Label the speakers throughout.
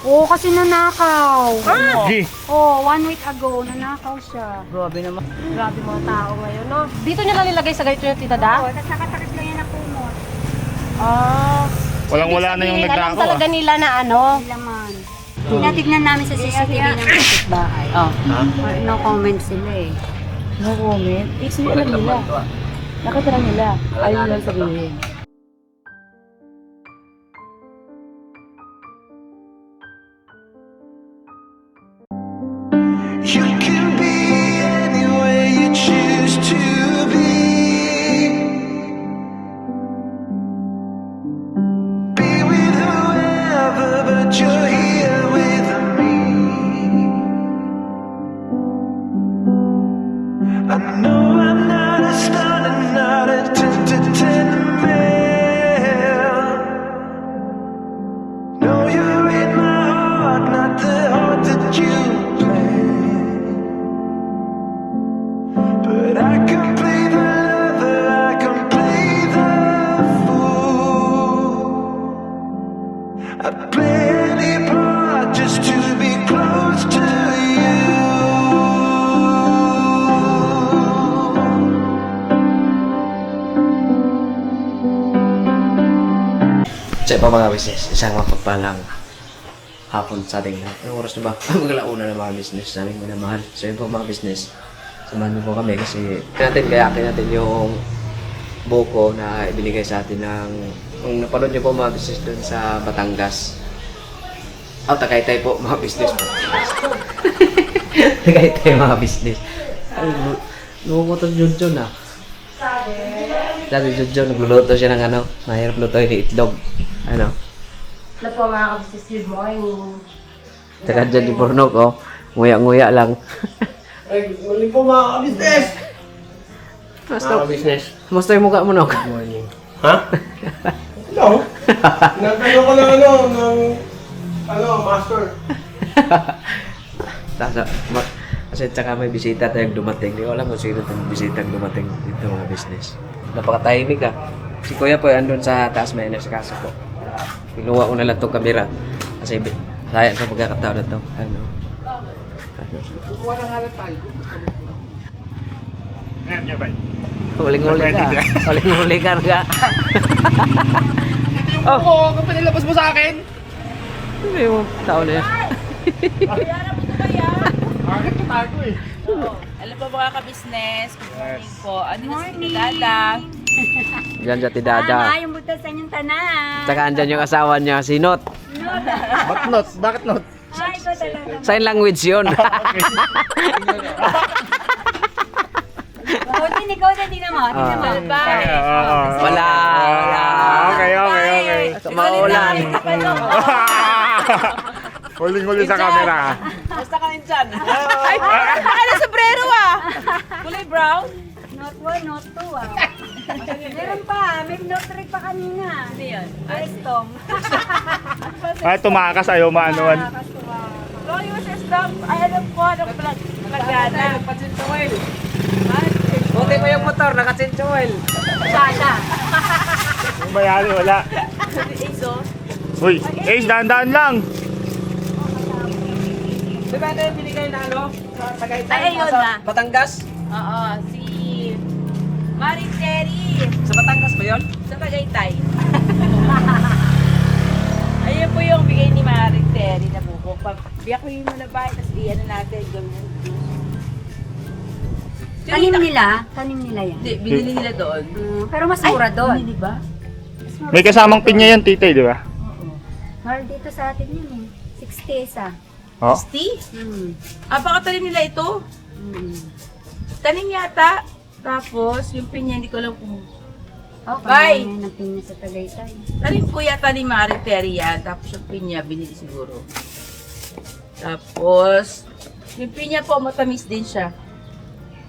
Speaker 1: Oo, kasi nanakaw.
Speaker 2: G.
Speaker 1: Oo, 1 week ago, nanakaw siya.
Speaker 3: Grabe naman. Grabe mga tao ngayon, no? Dito nyo lang nilagay sa ganito yung tita da?
Speaker 1: Oo, tapos nakatakip lang yan na kumot.
Speaker 3: Ah.
Speaker 2: Walang-wala na yung
Speaker 3: Alam
Speaker 2: nagnakaw
Speaker 3: talaga nila na ano.
Speaker 1: Laman. Tinatignan namin sa CCTV ng kapitbahay.
Speaker 3: Oh.
Speaker 1: No comment sila eh.
Speaker 3: No comment. Kasi alam nila. Nakita lang nila. Ayaw lang sabihin.
Speaker 4: You can be anywhere you choose to be. Be with whoever, but you're here with me. I know I'm not a star and not a 10 to 10 man. No, you're in my heart, not the heart that you but I can play the lover, I can play the fool. I'd play any part just to be close to you.
Speaker 5: Sa iba mga business, isang mapagpalang hapon sa ating lahat. Anong oras na ba? Maglauna na mga business namin minamahal. So yun po mga business, samahan niyo po kami kasi kayakin natin yung buko na ibinigay sa atin ng kung napanood niyo po mga business doon sa Batangas. Tagaytay po mga business po. Tagaytay mga business. Ay, lumukotan Junjun ah. Dati Junjun, nagluluto siya ng ano, mahirap lutoy ni itlog. Ano?
Speaker 3: Hello po mga kabisnes, good morning.
Speaker 5: Tsaka dyan yung Purnok, oh. Nguya-nguya lang.
Speaker 6: Ay, muli po mga ka-business! Mga ka-business,
Speaker 5: Musta yung mukha mo, Nok?
Speaker 6: good morning. Ha? Hello? Nagtanong ko ng master.
Speaker 5: Kasi tsaka may bisita tayong dumating. Di ko alam kung sino itong bisita dumating dito mga business. Napaka-tahimik ah. Si Kuya po andun sa taas may nasikaso po. Pinuha ko na lang itong camera. Kasi sayang sa pagkakataon na ito. Ano?
Speaker 2: Ngayon niya ba?
Speaker 5: Huling-huli ka. Huling-huli ka nga.
Speaker 6: Oo, kung panilabas mo sa akin!
Speaker 5: Ano yung tao na yan?
Speaker 7: Alam po mga ka-business, good morning po. Ano na si Dada?
Speaker 5: Diyan sa Tidada.
Speaker 1: Yung butasan yung tanan.
Speaker 5: Tsaka andyan yung asawa niya, si Not.
Speaker 2: Ba't not? Bakit not?
Speaker 1: Ay, ito talaga.
Speaker 5: Sign language yun.
Speaker 1: Buti ikaw na din naman.
Speaker 7: Bye!
Speaker 5: Wala.
Speaker 2: Okay.
Speaker 5: Maulan.
Speaker 2: Huling-huli sa camera.
Speaker 7: Basta ka rin dyan. Ay, ano sombrero ah! Kulay brown?
Speaker 1: Note 1, note 2 ah. Meron pa, may note 3 pa kanina.
Speaker 7: Ano yan?
Speaker 1: Prestom.
Speaker 2: Ay, tumakas ayaw maanuan.
Speaker 7: Bro, yung sa stamp, ay alam ko, ano pala, nagana. Nagpatsintuwel.
Speaker 5: Buti mo yung motor, naka-chinchuel.
Speaker 1: Sasha.
Speaker 2: Yung mayari, wala.
Speaker 7: Iso.
Speaker 2: Uy, Ace, dahan-dahan lang.
Speaker 5: Di ba ito yung binigay na ano? Sa Tagaytay?
Speaker 7: Ay, ayun na.
Speaker 5: Batangas?
Speaker 7: Oo, si Marie Terry.
Speaker 5: Sa Batangas ba yun?
Speaker 7: Sa Tagaytay. Ayun po yung bigay ni Marie Terry na buko. Biyak ko yung muna ba, tapos i-ano natin, gawin.
Speaker 1: Tanim nila yan.
Speaker 7: Hindi, binili nila doon.
Speaker 1: Pero mas mura doon.
Speaker 7: Binili ba?
Speaker 2: May kasamang pinya yan, tita, di ba?
Speaker 1: Mahal dito sa atin yun eh. 60 isa.
Speaker 2: Oh.
Speaker 7: Steve?
Speaker 1: Hmm.
Speaker 7: Baka tanim nila ito. Tanim yata. Tapos, yung pinya, hindi ko alam kung...
Speaker 1: Oh,
Speaker 7: Bye!
Speaker 1: pag ng pinya sa Tagaytay.
Speaker 7: Tanim ko yata ni Marie Terry yan. Tapos yung pinya, binili siguro. Tapos, yung pinya po, matamis din siya.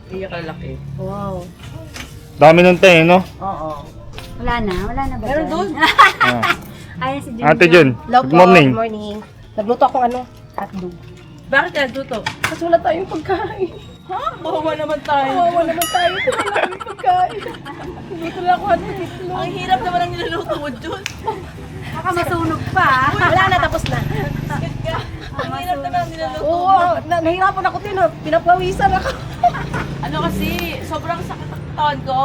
Speaker 7: Pinya kalaki.
Speaker 1: Wow.
Speaker 2: Dami nun tayo, no?
Speaker 7: Oo.
Speaker 1: Wala na ba?
Speaker 7: Meron doon.
Speaker 1: Ayan si Jun.
Speaker 2: Ate Jun, good morning.
Speaker 3: Good morning. Nagluto akong hotdog.
Speaker 7: Bakit kaya duto?
Speaker 3: Kasi wala tayong pagkain.
Speaker 7: Ha? Bawa naman tayo.
Speaker 3: Kawawa naman tayo kung wala tayong pagkain. Nagluto lang ako hotdog itlog.
Speaker 7: Ang hirap naman ang niluluto mo, Jun.
Speaker 1: Baka masunog pa.
Speaker 3: Wala na, tapos na.
Speaker 7: Bakit ka? lang niluluto.
Speaker 1: Oo, nahirapan ako din. Pinapawisan ako.
Speaker 7: Ano kasi, sobrang sakit ang katawan ko.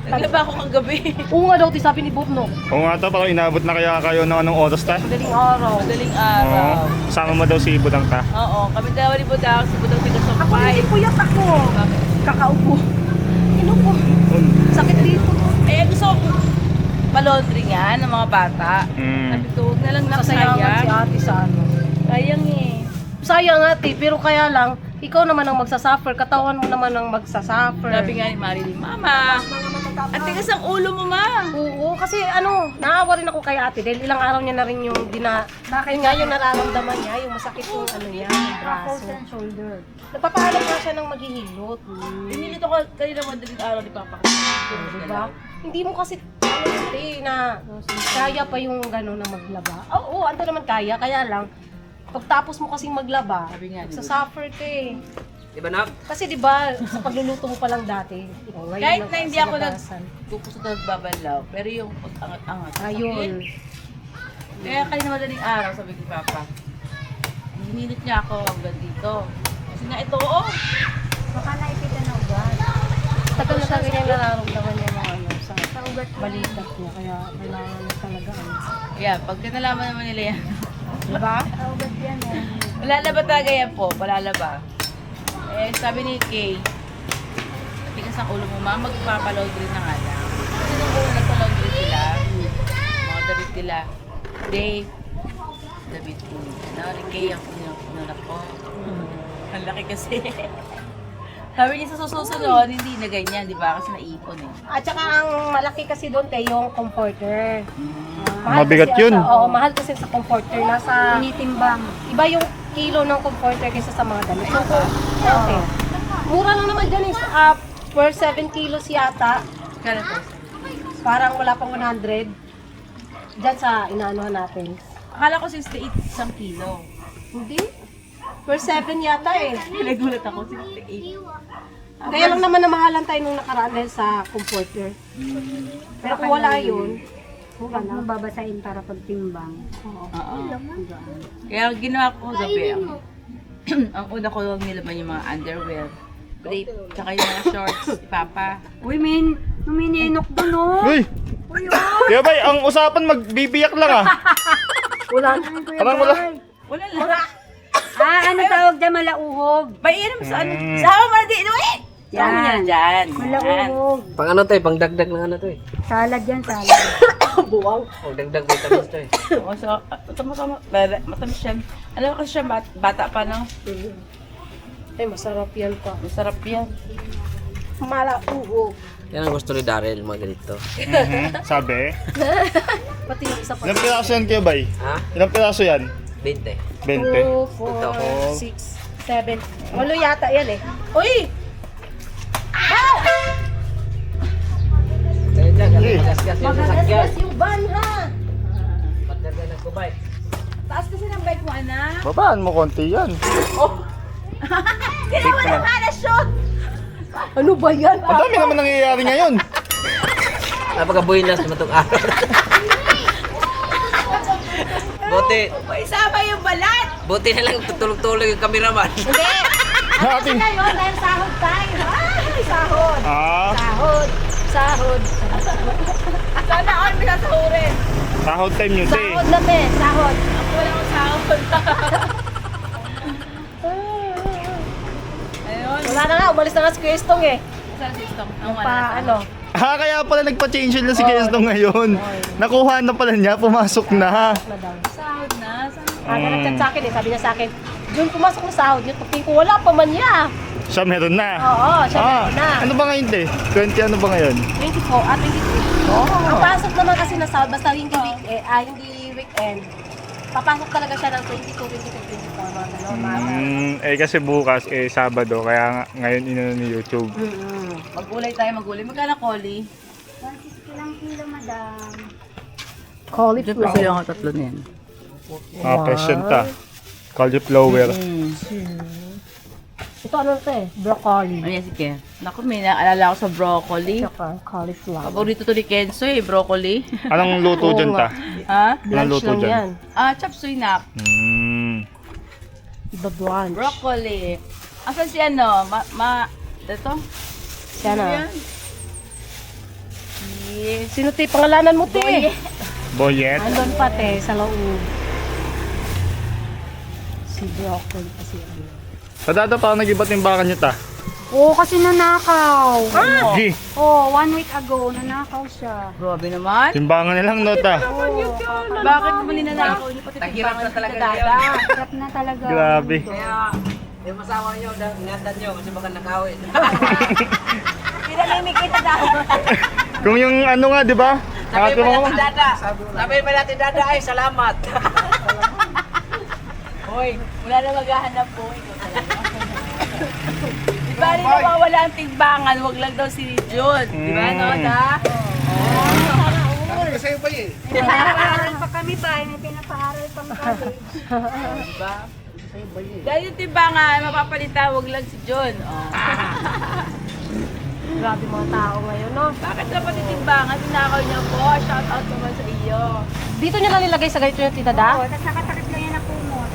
Speaker 7: Naglaba ako kagabi.
Speaker 1: Oo nga daw, sabi ni Bob, no?
Speaker 2: Oo nga to, parang inabot na kaya kayo ng anong oras ta?
Speaker 1: Madaling araw.
Speaker 7: Madaling
Speaker 2: Oo.
Speaker 7: araw.
Speaker 2: Kasama mo daw si Budang ta.
Speaker 7: Oo, kami dalawa ni Budang, si Budang bigas ng
Speaker 1: Ako hindi puyat ako. Kakaupo. Inupo. Sakit dito.
Speaker 7: Eh, gusto ko palondri nga ng mga bata. Sabi ko, huwag na lang
Speaker 1: Sasayangan si
Speaker 7: nakasayang.
Speaker 1: ate sa ano.
Speaker 7: Sayang eh.
Speaker 1: Sayang ate, pero kaya lang, ikaw naman ang magsasuffer, katawan mo naman ang magsasuffer.
Speaker 7: Sabi nga ni Marilyn, Mama, ang tigas ang ulo mo, Ma.
Speaker 1: Oo, kasi ano, naawa rin ako kay ate dahil ilang araw niya na rin yung yun nga yung nararamdaman niya, yung masakit yung ano niya, yung braso. Shoulder. Nagpapaalam nga siya ng maghihilot.
Speaker 7: Pinilito ko kanina madaling araw ni Papa.
Speaker 1: Diba? Hindi mo kasi ano na kaya pa yung gano'n na maglaba. Oo, ando naman kaya lang pagtapos mo kasing maglaba,
Speaker 7: Sabi nga,
Speaker 1: suffer ka eh.
Speaker 5: Di ba, Nak?
Speaker 1: Kasi di ba sa pagluluto mo pa lang dati, ikaw ngayon
Speaker 7: Kahit na hindi ako
Speaker 1: nagsilabasan.
Speaker 7: nagpupusot na nagbabalaw, pero yung pag-angat-angat.
Speaker 1: Ayun.
Speaker 7: Kaya kanina madaling araw, sabi ni Papa, hinilit niya ako hanggang dito. Kasi nga ito, oh.
Speaker 1: Baka naipita na ugat. Tagal na talaga niya nararamdaman niya mga ano sa balikat niya, kaya kailangan niya talaga ano.
Speaker 7: Yeah, pagka nalaman naman nila yan.
Speaker 1: Diba?
Speaker 7: Malalaba talaga yan po, malalaba. Eh, sabi ni Kay, tigas ang ulo mo, Ma, magpapalaundry na nga lang. Kasi nung una nagpalaundry sila, mga damit nila, Dave, damit ko. Ano, ni Kay ang pinunak ko. Ang laki kasi. Sabi niya sa susunod, hindi na ganyan, di ba? Kasi naipon eh.
Speaker 1: At saka ang malaki kasi doon tayo yung comforter.
Speaker 2: Mabigat
Speaker 1: kasi
Speaker 2: yun.
Speaker 1: Oo, mahal kasi sa comforter. Nasa tinitimbang. Iba yung kilo ng comforter kaysa sa mga damit. So, okay. Mura lang naman dyan is per 7 kilos yata.
Speaker 7: Kaya po.
Speaker 1: Parang wala pang 100. Dyan sa inaanohan natin.
Speaker 7: Akala ko 68 isang kilo.
Speaker 1: Hindi. Per 7 yata eh.
Speaker 7: Nagulat ako, 68.
Speaker 1: Kaya lang naman namahalan tayo nung nakaraan dahil sa comforter. Pero kung wala yun, mura na.
Speaker 8: Babasahin para pagtimbang.
Speaker 7: Oo. Kaya ginawa ko gabi, ang una ko lang nilaban yung mga underwear, brief, tsaka yung mga shorts, ni Papa.
Speaker 8: Uy, numininok doon, oh.
Speaker 2: Uy! Kaya ba, ang usapan magbibiyak lang ah.
Speaker 1: Wala.
Speaker 2: Parang wala.
Speaker 7: Wala lang.
Speaker 8: Ano tawag dyan, malauhog.
Speaker 7: Paiinom sa ano, sama mo na di, Noe! Sama mo yan dyan.
Speaker 8: Malauhog.
Speaker 5: Pang ano to eh, pang dagdag ng ano to eh.
Speaker 8: Salad yan, salad.
Speaker 1: Buwang.
Speaker 5: O, dagdag vitamins to eh.
Speaker 7: Oo, so, matamis siya. Alam ko kasi siya, bata pa, no?
Speaker 1: Ay, masarap yan pa.
Speaker 7: Masarap yan.
Speaker 1: Malauhog.
Speaker 5: Yan ang gusto ni Daryl, mga ganito.
Speaker 2: Sabi.
Speaker 1: Pati yung isa pa.
Speaker 2: Ilang piraso yan kayo, bay?
Speaker 5: Ha?
Speaker 2: Ilang piraso yan?
Speaker 5: 20.
Speaker 2: 20.
Speaker 1: 2, 4, 6, 7. Walo yata yan eh. Uy!
Speaker 5: Kaya dyan, galing magasgas yung sasakyan.
Speaker 1: Magagasgas yung van ha!
Speaker 5: Pagdagan ng kubay.
Speaker 7: Taas kasi ng bike mo, anak.
Speaker 2: Babaan mo konti yan.
Speaker 7: Kaya wala ka na shoot!
Speaker 1: Ano ba yan?
Speaker 2: Ang dami naman nangyayari ngayon.
Speaker 5: Napaka-buinas naman itong araw. Buti,
Speaker 7: May sama yung balat!
Speaker 5: buti na lang tutulog-tulog yung cameraman.
Speaker 1: Hindi!
Speaker 2: Ating...
Speaker 1: Ngayon, dahil sahod tayo. Ay, sahod!
Speaker 2: Ah,
Speaker 1: Sahod! Sahod!
Speaker 7: Sana all binasahurin.
Speaker 2: sahod time nyo, te.
Speaker 1: Sahod na te! Sahod!
Speaker 7: Ako wala akong sahod. Ayun.
Speaker 1: Wala na nga, umalis na nga si Kuya Estong eh.
Speaker 7: Sa system. Ang wala
Speaker 1: Pa,
Speaker 7: na
Speaker 1: ano?
Speaker 2: Ah, kaya pala nagpa-change na si Kesto ngayon. Nakuha na pala niya, pumasok na.
Speaker 1: Na daw.
Speaker 7: sahod na.
Speaker 1: Nag-chat sa akin eh, sabi niya sa akin, Jun, pumasok na sahod yun. Pagtingin ko, wala pa man niya.
Speaker 2: Siya meron na.
Speaker 1: Oo, siya meron na.
Speaker 2: Ano ba ngayon, te? 20 ano ba ngayon?
Speaker 1: 24 at 23. Ang pasok naman kasi na sahod, basta hindi hindi weekend. Papasok talaga siya ng 22, 23, 24, mga gano'n.
Speaker 2: Eh kasi bukas, Sabado, kaya ngayon inano ni YouTube.
Speaker 7: Magulay tayo, magulay. Magkano koli?
Speaker 8: 160 lang kilo, madam.
Speaker 1: Cauliflower.
Speaker 7: yung tatlo na yan.
Speaker 2: Passion ta. Cauliflower.
Speaker 1: Ito ano ito eh, broccoli.
Speaker 7: Ano yan, sige. Naku, may naalala ako sa broccoli.
Speaker 1: Tsaka cauliflower.
Speaker 7: Paborito to ni Kenzo eh, broccoli.
Speaker 2: Anong luto dyan ta?
Speaker 7: Ha?
Speaker 2: Anong
Speaker 1: Lunch
Speaker 2: luto
Speaker 1: lang
Speaker 2: dyan?
Speaker 1: yan.
Speaker 7: Chop suey nak.
Speaker 2: Mm.
Speaker 1: the brunch.
Speaker 7: Broccoli. Asan si ano? Ito?
Speaker 1: Yan ah.
Speaker 7: Yes.
Speaker 1: Sino te? Pangalanan mo te?
Speaker 2: Boyet.
Speaker 1: Andun pa te, sa loob. Si broccoli pa si ano.
Speaker 2: Padada pa ako nag-iba timbangan niyo ta.
Speaker 8: Oo, kasi nanakaw.
Speaker 2: Gi.
Speaker 8: Oo, 1 week ago, nanakaw siya.
Speaker 7: Grabe naman.
Speaker 2: Timbangan nilang nota.
Speaker 7: Bakit mo ninanakaw niyo pati timbangan na talaga dada?
Speaker 8: Hirap na talaga.
Speaker 2: Grabe.
Speaker 5: Yung masawa nyo, ingatan nyo kasi baka nakawin.
Speaker 7: Pinalimig kita dada.
Speaker 2: Kung yung ano nga, di ba?
Speaker 5: Sabi pa natin dada. Sabi pa natin dada ay salamat.
Speaker 7: Hoy, wala na maghahanap po. Di ba rin nawawala ang timbangan, wag lang daw si Jun. Di ba, no, da?
Speaker 8: Pinapaaral pa kami ba? May pinapaaral pa kami.
Speaker 7: Diba? Dahil yung timbangan, mapapalitan, wag lang si Jun. Oh.
Speaker 1: Grabe mga tao ngayon, no?
Speaker 7: Bakit dapat yung timbangan? Tinakaw niya po. Shout out naman sa iyo.
Speaker 1: Dito nyo lang nilagay sa ganito yung tita da?
Speaker 8: Oo, tapos nakatakip lang yan na kumot.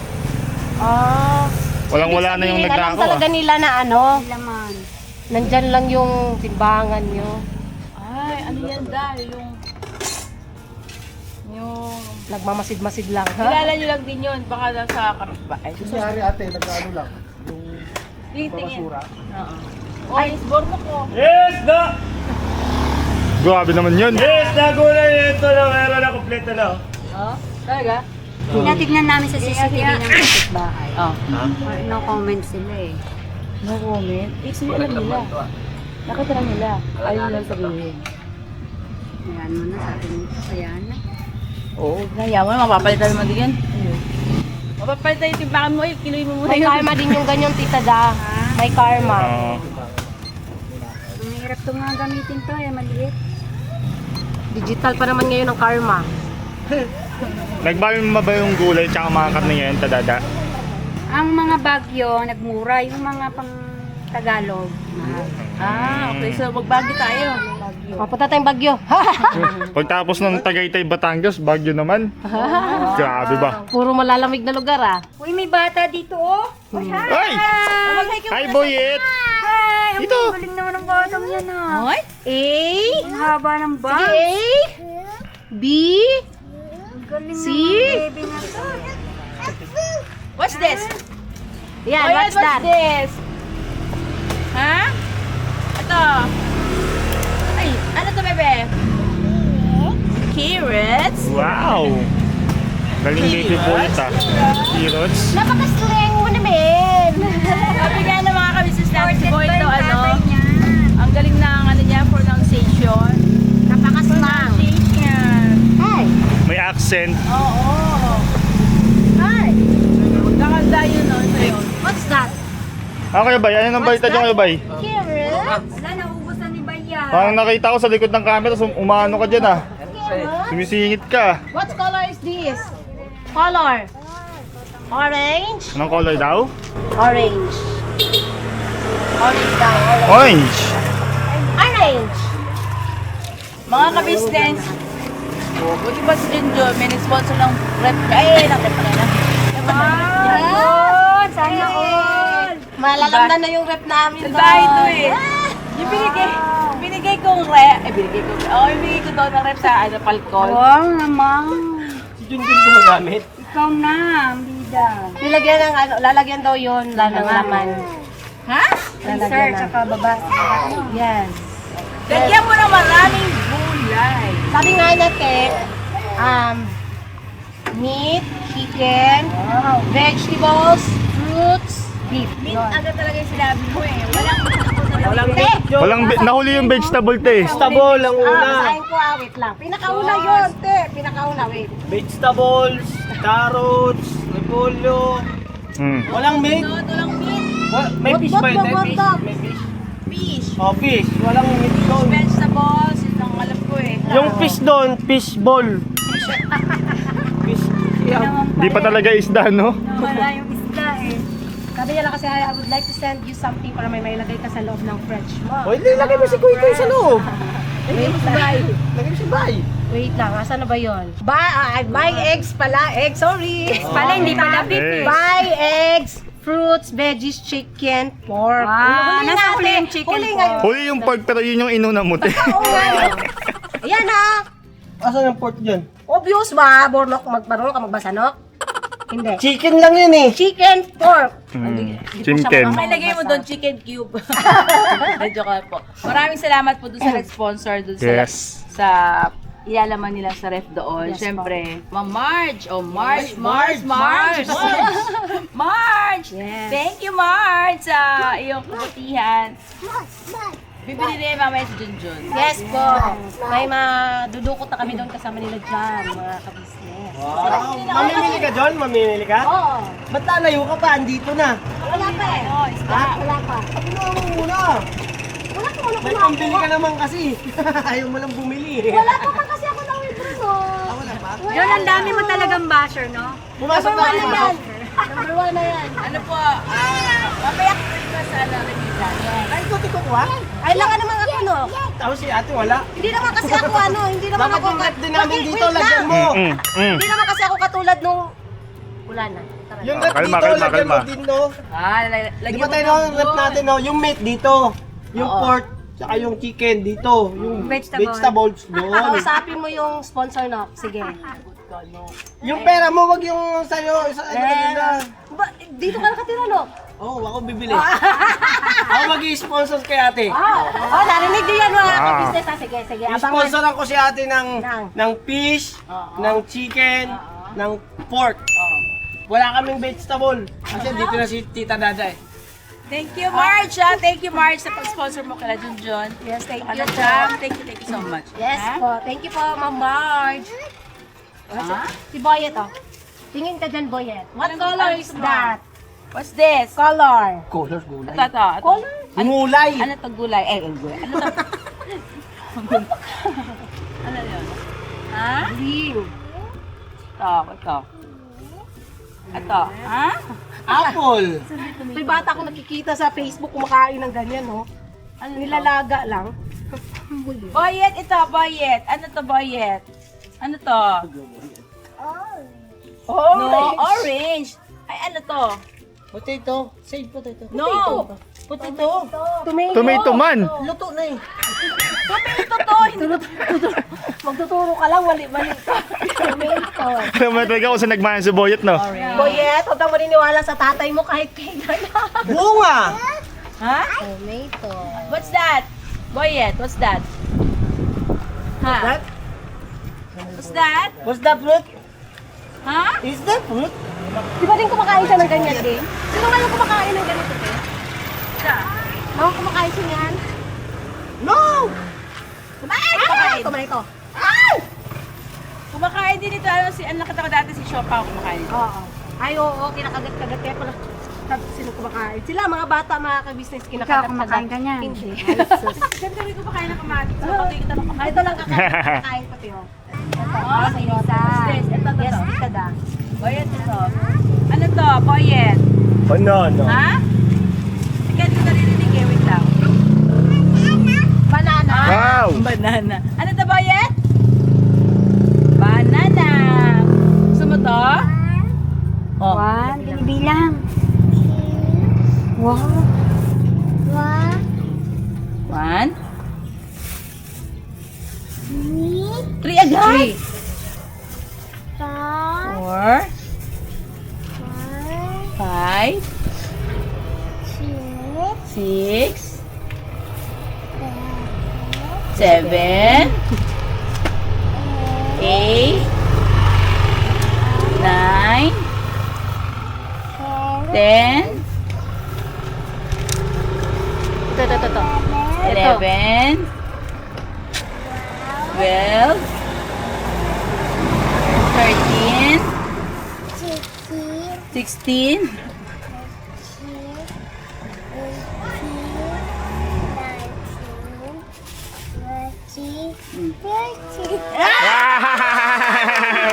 Speaker 1: Ah.
Speaker 2: Walang-wala na yung
Speaker 1: Alam
Speaker 2: nagnakaw
Speaker 1: talaga
Speaker 2: ah.
Speaker 1: nila na ano,
Speaker 8: Laman.
Speaker 1: nandyan lang yung timbangan nyo.
Speaker 7: Ay, ano yan dahil yung
Speaker 1: Nagmamasid-masid lang, ha?
Speaker 7: kilala niyo lang din yun. Baka lang sa kapitbahay.
Speaker 6: Kunyari ate, nag-ano lang.
Speaker 7: Tingin. Oo. Oy, borno ko.
Speaker 6: Yes, na!
Speaker 2: Grabe naman yun.
Speaker 6: Yes, nagulay ito na meron na kompleto na.
Speaker 7: Oh, talaga?
Speaker 8: Tinatignan namin sa CCTV ng kapitbahay.
Speaker 7: Oh.
Speaker 8: No comment sila eh.
Speaker 3: No comment. It's alam nila. Nakatira nila. Ayaw lang sabihin.
Speaker 8: Ayan mo na, sabi mo. Ayan na.
Speaker 7: Oo, kaya mo na, mapapalitan naman din yan. Mapapalitan yung timbangan mo, kiloy mo muna
Speaker 1: May karma din yung ganyan, tita da. May karma.
Speaker 2: Oo.
Speaker 8: Ang hirap ito nga gamitin to eh, maliit.
Speaker 1: Digital pa naman ngayon ang karma.
Speaker 2: Nagbawi mo ba yung gulay tsaka mga karne ngayon, tadada?
Speaker 8: Ang mga bagyo, nagmura. Yung mga pang Tagalog, mahal.
Speaker 7: Ah, okay. So, magbagi tayo.
Speaker 1: Mapunta tayong Bagyo.
Speaker 2: Pagtapos ng Tagaytay, Batangas, Baguio naman. Grabe ba?
Speaker 1: Puro malalamig na lugar, ah.
Speaker 8: Uy, may bata dito oh. Uy, hi!
Speaker 2: Ay! Hi, Boyet!
Speaker 8: Hi! Ang
Speaker 2: Dito.
Speaker 8: galing naman ng batang yan ah.
Speaker 7: Hoy?
Speaker 1: A,
Speaker 8: Ang haba ng bag.
Speaker 1: A, B,
Speaker 8: Ang galing
Speaker 1: C?
Speaker 8: naman baby na to.
Speaker 7: What's this?
Speaker 1: yan,
Speaker 7: Oh,
Speaker 1: what's that?
Speaker 7: this? Ha? Ito. Ay, ano to, bebe? Carrots.
Speaker 2: Wow! Galing baby Boyet ah. Heroes.
Speaker 1: Napaka-slang mo naman.
Speaker 7: Sabi nga ng mga kabisnes natin si Boy daw, ano,
Speaker 8: Tatay niya.
Speaker 7: ang galing na ang ano niya, pronunciation.
Speaker 1: Napaka-slang.
Speaker 7: Pronunciation.
Speaker 1: Hi.
Speaker 2: May accent.
Speaker 7: Oo.
Speaker 1: Hi.
Speaker 7: Magkakanda yun, no, sa'yo.
Speaker 1: What's that?
Speaker 2: Ah, Kuya Bay, ano nang balita dyan, Kuya Bay?
Speaker 1: Carrot.
Speaker 8: Wala, naubos na ni Bayan.
Speaker 2: Parang nakita ko sa likod ng camera, umano ka dyan ah. Sumisingit ka.
Speaker 1: What color is this? Color. Orange.
Speaker 2: Anong color daw?
Speaker 1: Orange. Orange daw.
Speaker 2: Orange!
Speaker 1: Orange.
Speaker 7: Mga kabisnes, buti ba si Junjun, may sponsor ng rep. Ay, rep pala na.
Speaker 8: Ayun! Sana all!
Speaker 1: Malalamnan na yung rep namin doon.
Speaker 7: Salbahe ito eh. Yung binigay kong rep, yung binigay ko doon ng rep sa ano, Palcol.
Speaker 8: Wow naman.
Speaker 6: Si Junjun gumagamit.
Speaker 8: Ikaw na, ang bida.
Speaker 1: Nilagyan ng ano, lalagyan daw yun ng laman.
Speaker 7: Ha?
Speaker 8: Sir, tsaka baba.
Speaker 1: Yes.
Speaker 7: Lagyan mo ng maraming gulay.
Speaker 1: Sabi nga natin, meat, chicken, vegetables, fruits, beef.
Speaker 7: Meat agad talaga yung sinabi mo eh. Walang
Speaker 2: Nahuli yung vegetable te.
Speaker 6: Vegetable ang una.
Speaker 1: Basahin ko, wait lang. Pinakauna yun, te. Pinakauna, wait.
Speaker 6: Vegetables, carrots, repolyo. Walang meat.
Speaker 7: Walang meat.
Speaker 6: May fish ba yun? Fish? May fish?
Speaker 7: Fish.
Speaker 6: Oh, fish. Walang meat doon.
Speaker 7: Vegetables, yun ang alam ko eh.
Speaker 6: Yung fish doon, fish ball. Fish. Yeah.
Speaker 2: Di pa talaga isda, no?
Speaker 8: Wala yung isda eh.
Speaker 1: Sabi niya lang kasi, I would like to send you something para may mailagay ka sa loob ng fridge mo.
Speaker 6: O, hindi, lagay mo si Kuya Kuya sa loob.
Speaker 1: Wait lang.
Speaker 6: Lagay mo si Bay.
Speaker 1: Wait lang, asan na ba yun? Buy eggs pala. Eggs, sorry.
Speaker 8: Pala, hindi pala beef
Speaker 2: Eh.
Speaker 8: eh.
Speaker 1: Buy eggs, fruits, veggies, chicken, pork.
Speaker 8: Ah,
Speaker 1: Huli
Speaker 8: nasa
Speaker 1: natin.
Speaker 8: huli yung chicken
Speaker 1: Huli
Speaker 8: pork.
Speaker 1: ngayon.
Speaker 2: Huli yung pork pero yun yung inuna mo.
Speaker 1: Oo nga. Ayan ha.
Speaker 6: Asan ang pork dyan?
Speaker 1: Obvious ba? Bornok, marunong ka magbasa, no? Hindi.
Speaker 6: Chicken lang yun eh.
Speaker 1: Chicken, pork.
Speaker 2: Chicken.
Speaker 7: May lagay mo doon chicken cube. Medyo ka po. Maraming salamat po doon sa nag-sponsor doon
Speaker 2: Yes.
Speaker 7: sa ilalaman nila sa ref doon. Siyempre, Ma'am Marge. Oh, Marge.
Speaker 1: Yes.
Speaker 7: Thank you, Marge, sa iyong kabutihan. Bibili rin mamaya si Junjun.
Speaker 1: Yes po. May madudukot na kami doon kasama nila dyan, mga kabisnes.
Speaker 6: Wow. Mamimili ka, John? Mamimili ka?
Speaker 1: Oo.
Speaker 6: Ba't lalayo ka pa? Andito na.
Speaker 1: Wala pa eh. Wala pa.
Speaker 6: Ano mo muna?
Speaker 1: Wala pa, wala
Speaker 6: May
Speaker 1: pa.
Speaker 6: pambili ka naman kasi. Ayaw mo lang bumili eh.
Speaker 1: Wala pa pa kasi ako na-withdraw, no?
Speaker 6: Wala pa?
Speaker 8: Yun, ang dami mo talagang basher, no?
Speaker 6: Pumasok na
Speaker 1: Number 1 na yan. Number 1 na yan.
Speaker 7: Ano po, mamaya ko rin sa Revita.
Speaker 6: Ay, ito, tiko ko ha?
Speaker 1: Ay, lang ka naman ako, no?
Speaker 6: Tapos si ate wala.
Speaker 1: Hindi naman kasi ako, hindi naman
Speaker 6: Dapat
Speaker 1: ako...
Speaker 6: yung rep din namin
Speaker 1: Wait
Speaker 6: dito,
Speaker 1: lang.
Speaker 6: lagyan mo.
Speaker 1: Hindi naman kasi ako katulad nung... Wala na. Tara.
Speaker 6: Yung rep
Speaker 2: Kalma,
Speaker 6: dito,
Speaker 2: kalma,
Speaker 6: lagyan mo
Speaker 2: kalma.
Speaker 6: din no. Di
Speaker 7: Lagyan
Speaker 6: ba
Speaker 7: mo
Speaker 6: tayo
Speaker 7: doon.
Speaker 6: no, rep natin no? Yung meat dito. Yung pork, tsaka yung chicken dito. Yung
Speaker 8: Vegetable.
Speaker 6: vegetables doon.
Speaker 1: Kausapin mo yung sponsor, no? Sige.
Speaker 6: Yung pera mo, wag yung sa'yo. Ano.
Speaker 1: Dito ka nakatira, no?
Speaker 6: Oo, ako bibili. Ako mag-i-sponsor kay ate.
Speaker 1: Oh, narinig niyo yan, mga business ha? Sige, sige. Abangan.
Speaker 6: I-sponsoran ko si ate
Speaker 1: Ng?
Speaker 6: ng fish, ng chicken, ng pork. Wala kaming vegetable. Kasi dito na si Tita Dada eh.
Speaker 7: Thank you, Marge. Thank you, Marge, sa pag-sponsor mo kala Junjun.
Speaker 1: Yes, thank you.
Speaker 7: Thank you so much.
Speaker 1: Yes
Speaker 7: Ha?
Speaker 1: po. Thank you po, Ma'am Marge. Si Boyet, oh. Tingin ka dyan, Boyet. What
Speaker 7: Anong-
Speaker 1: color
Speaker 7: anong
Speaker 1: is
Speaker 7: gusto mo?
Speaker 1: that?
Speaker 7: What's this?
Speaker 1: Color.
Speaker 6: Colors, gulay.
Speaker 7: Ito.
Speaker 1: Color?
Speaker 6: Gulay.
Speaker 7: Ano to gulay? Gulay. Ano to? Ano yun? Ha?
Speaker 1: Green.
Speaker 7: Ito. Ito. Ha?
Speaker 6: Apple.
Speaker 1: May bata ko nakikita sa Facebook kumakain ng ganyan, no? Ano, nilalaga lang.
Speaker 7: Boyet, ito, Boyet. Ano to, Boyet? Ano to? No, orange. Ay, ano to?
Speaker 6: Potato. Save potato.
Speaker 7: No.
Speaker 6: Potato.
Speaker 1: Tomato.
Speaker 2: Tomato man.
Speaker 6: Luto na eh.
Speaker 7: Tomato to.
Speaker 1: Magtuturo ka lang, mali-mali ka. Tomato.
Speaker 2: Alam mo talaga kung saan nagmahal si Boyet, no?
Speaker 1: Boyet, huwag kang maniniwala sa tatay mo kahit kailan.
Speaker 6: Bunga.
Speaker 7: Ha?
Speaker 1: Tomato.
Speaker 7: What's that? Boyet, what's that? Ha?
Speaker 6: That?
Speaker 7: What's that?
Speaker 6: What's that fruit?
Speaker 7: Ha?
Speaker 6: Is that fruit?
Speaker 1: Di ba din kumakain siya ng ganyan, din? Sino nga yung kumakain ng ganito, din? Mga kumakain siya yan?
Speaker 6: No!
Speaker 7: Kumakain.
Speaker 1: Tomato.
Speaker 7: Kumakain din ito. Ano, nakita ko dati si Shopa kumakain.
Speaker 1: Oo. Ay, oo, kinakagat-kagat. Kaya pala, sino kumakain? Sila, mga bata, mga ka-business, kinakagat-kagat.
Speaker 8: Ikaw, kumakain ka niyan.
Speaker 1: Hindi.
Speaker 7: Siyempre, hindi ko pa kaya ng kamatis. So, pati kita ng kamatis.
Speaker 1: Ito lang kakain pati, oh.
Speaker 7: Oh, ito.
Speaker 1: Yes, kada.
Speaker 7: Boyet, ito. Ano to? Boyet.
Speaker 6: Banana.
Speaker 7: Ha? Kaya ito naririnig eh. Wait lang.
Speaker 1: Banana.
Speaker 2: Wow!
Speaker 7: Banana. Ano to, Boyet? Banana. Gusto mo to? Oh.
Speaker 8: One, binibilang. Wow.
Speaker 7: One. Three agad. Four. Five. Six. Seven. Eight. Nine. 10.
Speaker 1: Ito.
Speaker 7: 11. 12. 13. 16.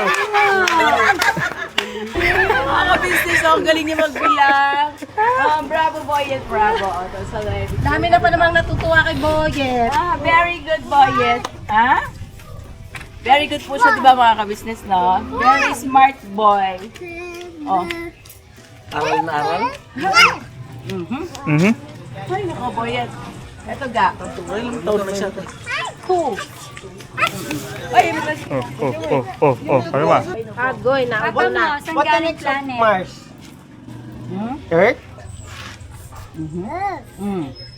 Speaker 2: wow!
Speaker 7: Mga business, ang galing niya magbilang. Bravo, Boyet, bravo. Ito, sa live.
Speaker 1: Dami na pa namang natutuwa kay Boyet.
Speaker 7: Very good, Boyet. Ha? Very good po siya, di ba mga ka-business, no? Very smart boy. Oh.
Speaker 6: Aral na aral.
Speaker 2: Mhm.
Speaker 7: Ay, nakaboy yan. Ito ga.
Speaker 6: Ilang taon na siya?
Speaker 7: 2. Ay, mas...
Speaker 2: Ano ba?
Speaker 1: Agoy, naabo
Speaker 8: Ako
Speaker 1: na.
Speaker 8: mo, saan
Speaker 6: What the
Speaker 8: galing
Speaker 6: next of
Speaker 8: planet?
Speaker 6: Mars? Earth?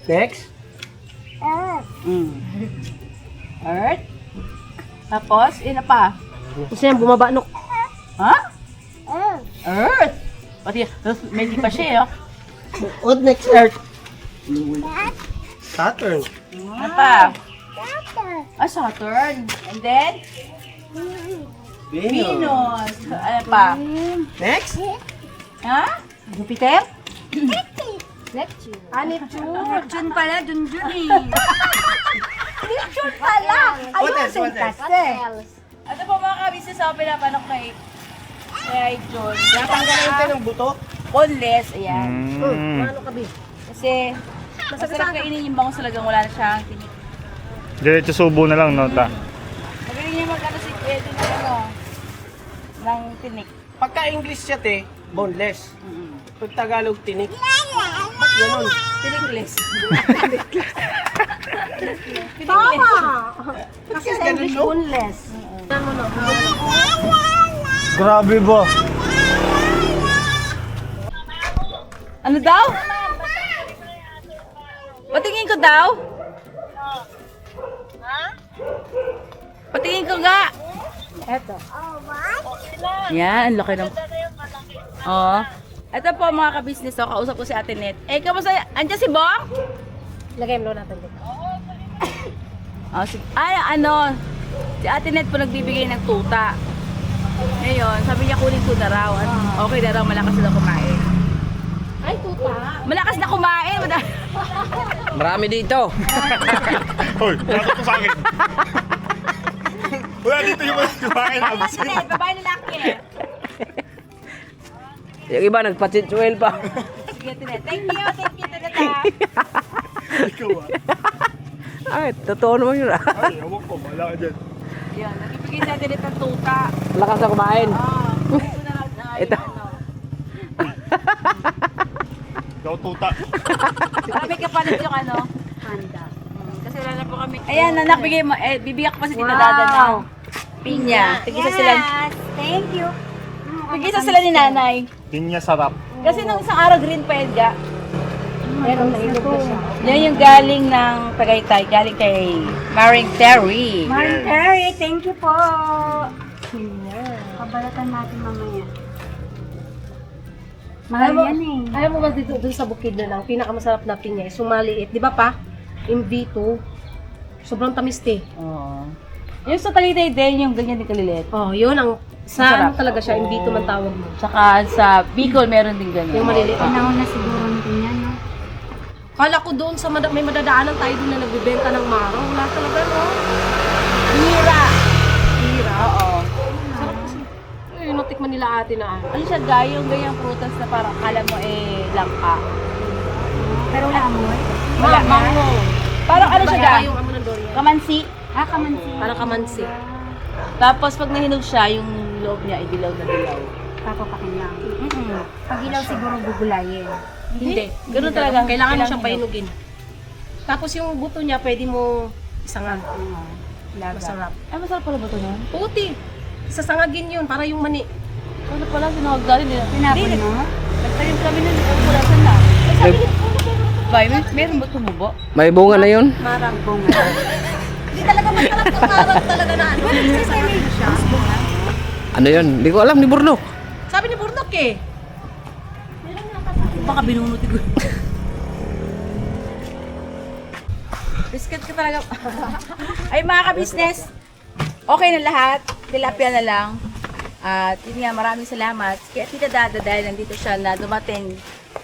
Speaker 6: Next?
Speaker 7: Earth. Tapos, ina pa.
Speaker 1: Gusto niya bumaba no.
Speaker 7: Ha? Earth. Pati, may di pa siya, oh.
Speaker 6: What next Earth? Saturn.
Speaker 7: Ano pa? Saturn. And then, Venus. Ano pa?
Speaker 6: Next?
Speaker 7: Ha?
Speaker 1: Jupiter?
Speaker 8: Neptune.
Speaker 1: Neptune.
Speaker 8: June pala, dun eh.
Speaker 1: Neptune pala.
Speaker 6: What else? What else?
Speaker 7: Ito po mga kabisnes ako pinapanok kay John.
Speaker 6: Tatanggalin tayo ng buto?
Speaker 7: Boneless, ayan.
Speaker 1: Ano ka, Bi?
Speaker 7: Kasi, masarap kainin yung bangus talagang wala na siyang tinik.
Speaker 2: Diretso subo na lang, nota.
Speaker 7: Magaling niya mag-ano si Eddie ng ano, ng tinik.
Speaker 6: Pagka English siya te, boneless. Pag Tagalog, tinik. Ba't ganun?
Speaker 7: Tinikless.
Speaker 1: Tama! Kasi sa
Speaker 6: ganun,
Speaker 1: English,
Speaker 6: no?
Speaker 1: boneless. Ano no?
Speaker 6: Grabe ba?
Speaker 7: Ano daw? Patingin ko daw? Patingin ko nga.
Speaker 1: Eto.
Speaker 7: Yan, ang laki ng... Oo. Ito po mga kabisnes, so, kausap ko si Ate Net. Eh, kamusta? Andiyan si Bong?
Speaker 1: Lagay mo natin dito.
Speaker 7: Oh, ano, si Ate Net po nagbibigay ng tuta. Ngayon, sabi niya kunin ko na raw. At okay na raw, malakas na kumain.
Speaker 1: Ay, tuta.
Speaker 7: Malakas na kumain!
Speaker 5: Marami dito.
Speaker 2: Hoy, nakot ko sa akin. Wala dito yung mga kumain.
Speaker 7: Ate Net, babae lalaki.
Speaker 5: Yung iba nagpatitsuel pa.
Speaker 7: Sige, Ate Net. Thank you, Ate Net.
Speaker 2: Ikaw ah.
Speaker 5: Ay, totoo naman yun ah.
Speaker 2: Ay, ewan ko, wala ka dyan.
Speaker 7: Yan, nagbibigay si Ate Net ng tuta.
Speaker 5: Lakas na kumain.
Speaker 7: Kunin ko na raw na
Speaker 5: Ito.
Speaker 2: Ikaw tuta.
Speaker 7: Marami kapalit yung ano.
Speaker 8: Panda.
Speaker 7: Kasi wala na po kami. Ayan, anak, bigay mo. Bibigyan ko pa si Tita Dada ng pinya. Tigisa sila.
Speaker 8: Yes, thank you.
Speaker 7: Tigisa sila ni Nanay.
Speaker 2: Pinya sarap.
Speaker 7: Kasi nung isang araw green pa yan, ga.
Speaker 1: Meron na ilog na siya.
Speaker 7: Yan yung galing ng Tagaytay, galing kay Maring Terry.
Speaker 8: Maring Terry, thank you po. Kabalatan natin mamaya. Mahal yan eh.
Speaker 1: Alam mo ba dito dun sa bukid na lang, pinakamasarap na pinya, sumaliit. Di ba pa? Yung V2, sobrang tamis te.
Speaker 7: Oo. Yung sa Tagaytay din, yung ganyan din kaliliit.
Speaker 1: Oh, yun ang sa
Speaker 7: Masarap.
Speaker 1: ano talaga siya, yung V2 man tawag mo.
Speaker 7: Tsaka sa Bicol, meron din ganyan.
Speaker 1: Yung maliliit.
Speaker 8: Panahon na siguro natin yan, no?
Speaker 1: Kala ko doon sa may madadaanan tayo doon na nagbebenta ng marang. Wala talaga, no?
Speaker 7: Hira.
Speaker 1: Hira.
Speaker 7: Oo.
Speaker 1: Sarap kasi. Ay, natikman nila ate na.
Speaker 7: Ano siya, ga? Yung ganyang prutas na parang kala mo langka.
Speaker 8: Pero wala amoy.
Speaker 7: Wala.
Speaker 1: Mango.
Speaker 7: Parang ano siya, ga?
Speaker 1: Yung amo ng durian.
Speaker 7: Kamansi.
Speaker 8: Kamansi.
Speaker 1: Parang kamansi.
Speaker 7: Tapos pag nahinog siya, yung loob niya ay dilaw na dilaw.
Speaker 8: Papapakin lang. Pag ilaw siguro gugulayin.
Speaker 7: Hindi. Ganun talaga.
Speaker 1: Kailangan mo siyang
Speaker 7: hinog.
Speaker 1: painugin. Tapos yung buto niya, pwede mo isangan. Masarap.
Speaker 7: Ay, masarap pala ba ito nun?
Speaker 1: Puti. Sasangagin yun, para yung mani.
Speaker 7: Ano pala, sinawag nila.
Speaker 8: Pinapon mo?
Speaker 7: Nagtanim kami nun, pulasan na. Ay, sabi niya, Bay, meron ba tumubo?
Speaker 5: May bunga na yun?
Speaker 1: Marang bunga. Hindi talaga masarap ng marang talaga na ano. Sasangagin mo siya.
Speaker 5: Ano yun? Hindi ko alam, ni Burnok.
Speaker 1: Sabi ni Burnok eh.
Speaker 7: Baka binunuti ko. Biscuit ka talaga. Ay mga ka-business, okay na lahat. Tilapia na lang. At yun nga, maraming salamat. Kaya Tita Dada dahil nandito siya na dumating.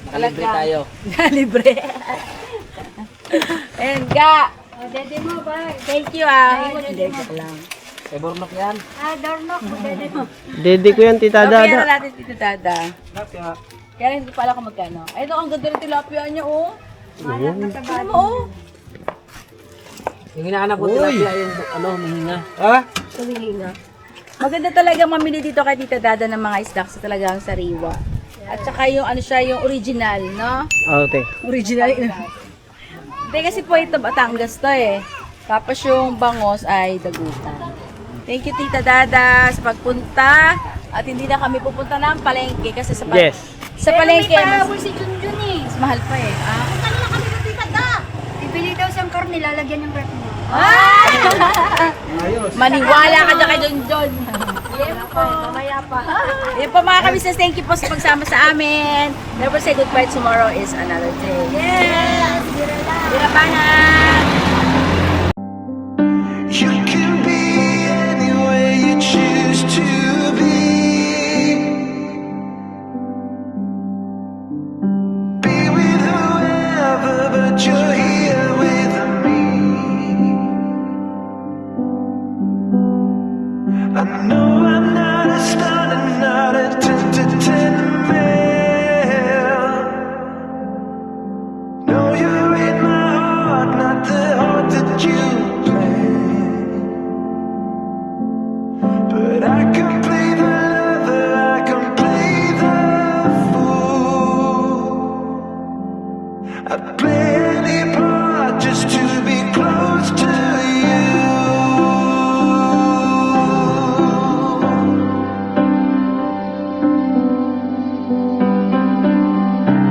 Speaker 5: Libre tayo.
Speaker 7: Libre. And ga,
Speaker 8: Dede mo ba?
Speaker 7: thank you ah. Hindi, joke lang.
Speaker 5: Kay Burnok yan.
Speaker 8: Dornok. Dede mo.
Speaker 6: Dede ko yan, Tita
Speaker 7: Tilapia
Speaker 6: Dada.
Speaker 7: na natin Tita Dada. Kaya hindi pa alam kung magkano. Ay, ito ang ganda ng tilapia niya oh. Ano mo oh.
Speaker 5: Yung hinahanap ko tilapia yung mihinga.
Speaker 6: Ha?
Speaker 1: Tumingi nga.
Speaker 7: Maganda talaga mamili dito kay Tita Dada ng mga isda kasi talagang sariwa. At saka yung ano siya, yung original, no?
Speaker 6: Okay.
Speaker 7: Original. Hindi kasi po ito Batangas to eh. Tapos yung bangos ay dagupan. Thank you Tita Dada sa pagpunta. At hindi na kami pupunta ng palengke kasi sa
Speaker 6: Yes.
Speaker 7: sa palengke mas,
Speaker 8: si Junjun eh.
Speaker 7: mas mahal pa eh. Ah.
Speaker 8: Bibili daw siyang karne, lalagyan ng rep mo.
Speaker 7: Maniwala ka dyan kay John John.
Speaker 8: Yes po. Mamaya pa.
Speaker 7: Yan po mga kabisnes, thank you po sa pagsama sa amin. Never say goodbye, tomorrow is another day.
Speaker 8: Yes!
Speaker 7: Birapangan!
Speaker 4: You can be anywhere you choose to be. Be with whoever, but you're here with me. I know I'm not a star and not a 10 to 10 man. No, you're in my heart, not the heart that you planned. But I can play